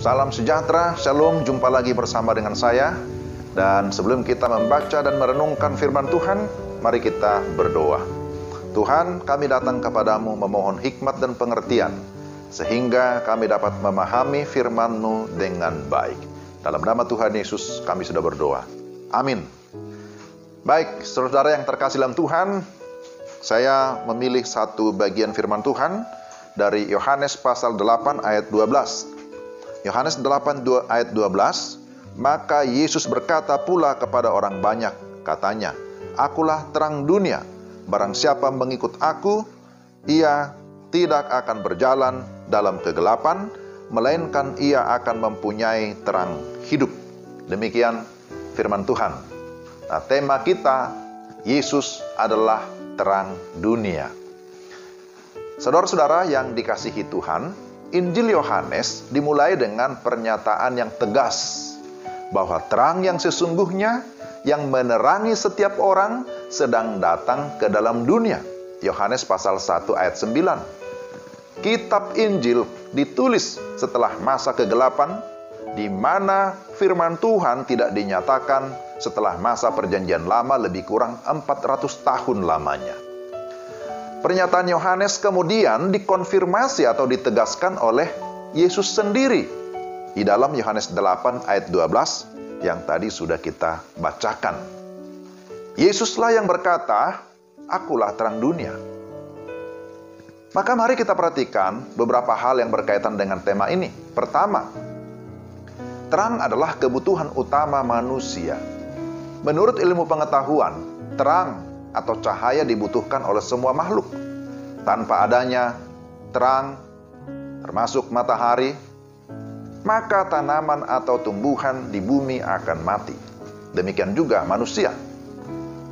Salam sejahtera, shalom, jumpa lagi bersama dengan saya. Dan sebelum kita membaca dan merenungkan firman Tuhan, mari kita berdoa. Tuhan, kami datang kepadamu memohon hikmat dan pengertian, sehingga kami dapat memahami firman-Mu dengan baik. Dalam nama Tuhan Yesus kami sudah berdoa. Amin. Baik, saudara yang terkasih dalam Tuhan, saya memilih satu bagian firman Tuhan dari Yohanes pasal 8 ayat 12. Yohanes 8 ayat 12, maka Yesus berkata pula kepada orang banyak, katanya, Akulah terang dunia, barang siapa mengikut aku, ia tidak akan berjalan dalam kegelapan, melainkan ia akan mempunyai terang hidup. Demikian firman Tuhan. Nah, tema kita, Yesus adalah terang dunia. Saudara-saudara yang dikasihi Tuhan, Injil Yohanes dimulai dengan pernyataan yang tegas bahwa terang yang sesungguhnya yang menerangi setiap orang sedang datang ke dalam dunia. Yohanes pasal 1 ayat 9. Kitab Injil ditulis setelah masa kegelapan di mana firman Tuhan tidak dinyatakan setelah masa perjanjian lama lebih kurang 400 tahun lamanya. Pernyataan Yohanes kemudian dikonfirmasi atau ditegaskan oleh Yesus sendiri di dalam Yohanes 8 ayat 12 yang tadi sudah kita bacakan. Yesuslah yang berkata, Akulah terang dunia. Maka mari kita perhatikan beberapa hal yang berkaitan dengan tema ini. Pertama, terang adalah kebutuhan utama manusia. Menurut ilmu pengetahuan, terang atau cahaya dibutuhkan oleh semua makhluk. Tanpa adanya terang, termasuk matahari, maka tanaman atau tumbuhan di bumi akan mati. Demikian juga manusia.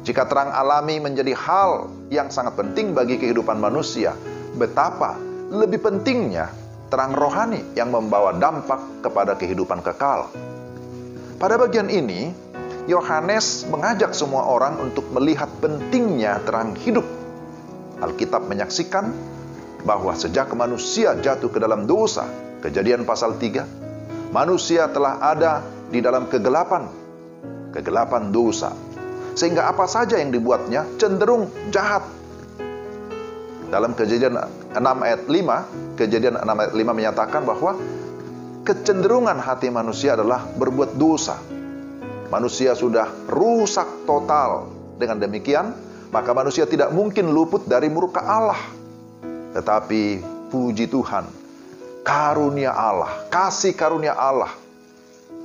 Jika terang alami menjadi hal yang sangat penting bagi kehidupan manusia, betapa lebih pentingnya terang rohani yang membawa dampak kepada kehidupan kekal. Pada bagian ini, Yohanes mengajak semua orang untuk melihat pentingnya terang hidup. Alkitab menyaksikan bahwa sejak manusia jatuh ke dalam dosa, Kejadian pasal 3, manusia telah ada di dalam kegelapan dosa. Sehingga apa saja yang dibuatnya cenderung jahat. Dalam Kejadian 6 ayat 5 menyatakan bahwa kecenderungan hati manusia adalah berbuat dosa. Manusia sudah rusak total. Dengan demikian, maka manusia tidak mungkin luput dari murka Allah. Tetapi puji Tuhan, karunia Allah, kasih karunia Allah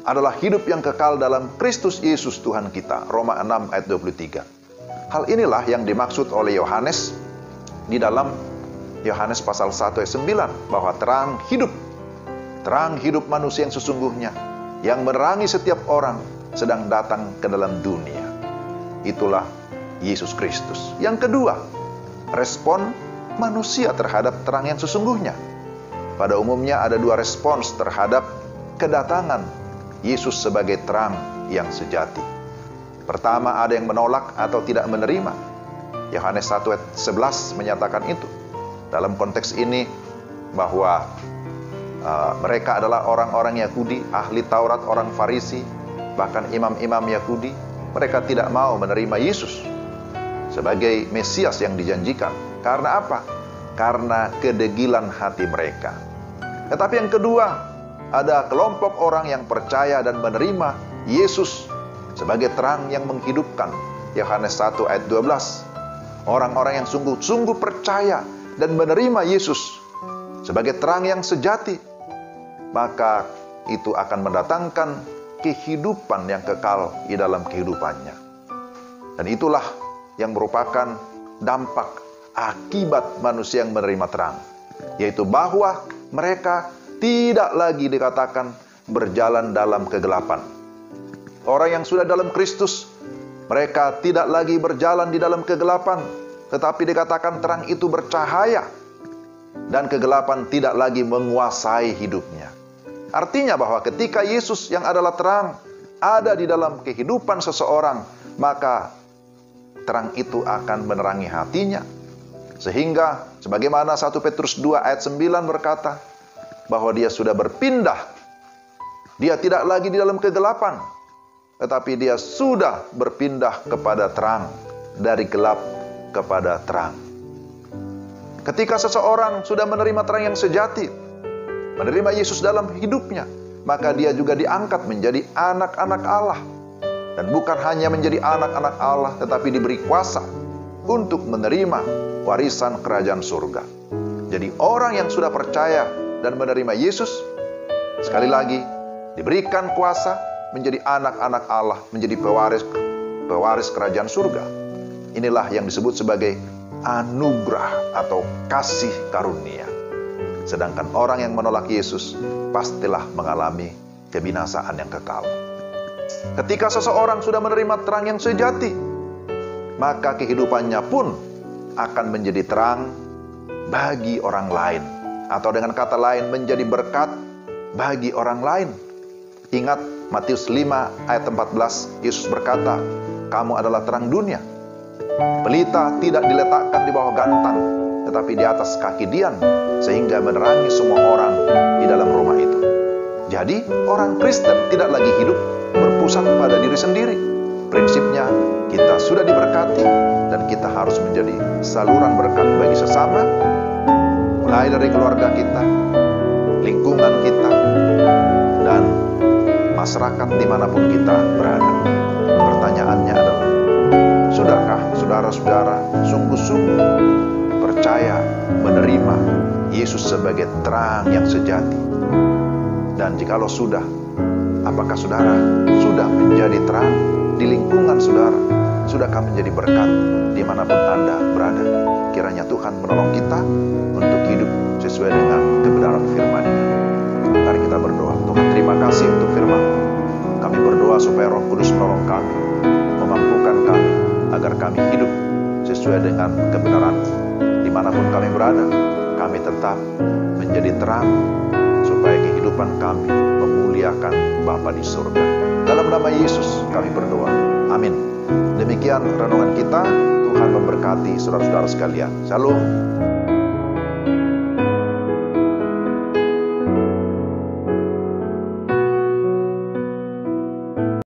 adalah hidup yang kekal dalam Kristus Yesus Tuhan kita. Roma 6 ayat 23. Hal inilah yang dimaksud oleh Yohanes di dalam Yohanes pasal 1 ayat 9, bahwa terang hidup manusia yang sesungguhnya, yang menerangi setiap orang, sedang datang ke dalam dunia. Itulah Yesus Kristus. Yang kedua, respon manusia terhadap terang yang sesungguhnya. Pada umumnya ada dua respons terhadap kedatangan Yesus sebagai terang yang sejati. Pertama, ada yang menolak atau tidak menerima. Yohanes 1 ayat 11 menyatakan itu. Dalam konteks ini bahwa mereka adalah orang-orang Yahudi, ahli Taurat, orang Farisi, bahkan imam-imam Yahudi. Mereka tidak mau menerima Yesus sebagai Mesias yang dijanjikan. Karena apa? Karena kedegilan hati mereka. Tetapi yang kedua, ada kelompok orang yang percaya dan menerima Yesus sebagai terang yang menghidupkan. Yohanes 1 ayat 12. Orang-orang yang sungguh-sungguh percaya dan menerima Yesus sebagai terang yang sejati, maka itu akan mendatangkan kehidupan yang kekal di dalam kehidupannya. Dan itulah yang merupakan dampak akibat manusia yang menerima terang, yaitu bahwa mereka tidak lagi dikatakan berjalan dalam kegelapan. Orang yang sudah dalam Kristus, mereka tidak lagi berjalan di dalam kegelapan, tetapi dikatakan terang itu bercahaya, dan kegelapan tidak lagi menguasai hidupnya. Artinya bahwa ketika Yesus yang adalah terang ada di dalam kehidupan seseorang, maka terang itu akan menerangi hatinya. Sehingga sebagaimana 1 Petrus 2 ayat 9 berkata, bahwa dia sudah berpindah Dia tidak lagi di dalam kegelapan, tetapi dia sudah berpindah kepada terang, dari gelap kepada terang. Ketika seseorang sudah menerima terang yang sejati, menerima Yesus dalam hidupnya, maka dia juga diangkat menjadi anak-anak Allah. Dan bukan hanya menjadi anak-anak Allah, tetapi diberi kuasa untuk menerima warisan kerajaan surga. Jadi orang yang sudah percaya dan menerima Yesus, sekali lagi, diberikan kuasa menjadi anak-anak Allah, menjadi pewaris kerajaan surga. Inilah yang disebut sebagai anugerah atau kasih karunia. Sedangkan orang yang menolak Yesus pastilah mengalami kebinasaan yang kekal. Ketika seseorang sudah menerima terang yang sejati, maka kehidupannya pun akan menjadi terang bagi orang lain. Atau dengan kata lain, menjadi berkat bagi orang lain. Ingat Matius 5 ayat 14, Yesus berkata, "Kamu adalah terang dunia. Pelita tidak diletakkan di bawah gantang, tetapi di atas kaki Dian, sehingga menerangi semua orang di dalam rumah itu." Jadi, orang Kristen tidak lagi hidup berpusat pada diri sendiri. Prinsipnya, kita sudah diberkati dan kita harus menjadi saluran berkat bagi sesama, mulai dari keluarga kita, lingkungan kita, dan masyarakat dimanapun kita berada. Pertanyaannya adalah, sudahkah saudara-saudara sungguh-sungguh percaya menerima Yesus sebagai terang yang sejati? Dan jikalau sudah, apakah saudara sudah menjadi terang di lingkungan saudara? Sudahkah menjadi berkat dimanapun Anda berada? Kiranya Tuhan menolong kita untuk hidup sesuai dengan kebenaran firman-Nya. Mari kita berdoa. Tuhan, terima kasih untuk firman. Kami berdoa supaya Roh Kudus menolong kami, memampukan kami, agar kami hidup sesuai dengan kebenaran. Dimanapun kami berada, kami tetap menjadi terang, supaya kehidupan kami memuliakan Bapa di surga. Dalam nama Yesus kami berdoa. Amin. Demikian renungan kita. Tuhan memberkati saudara-saudara sekalian. Shalom.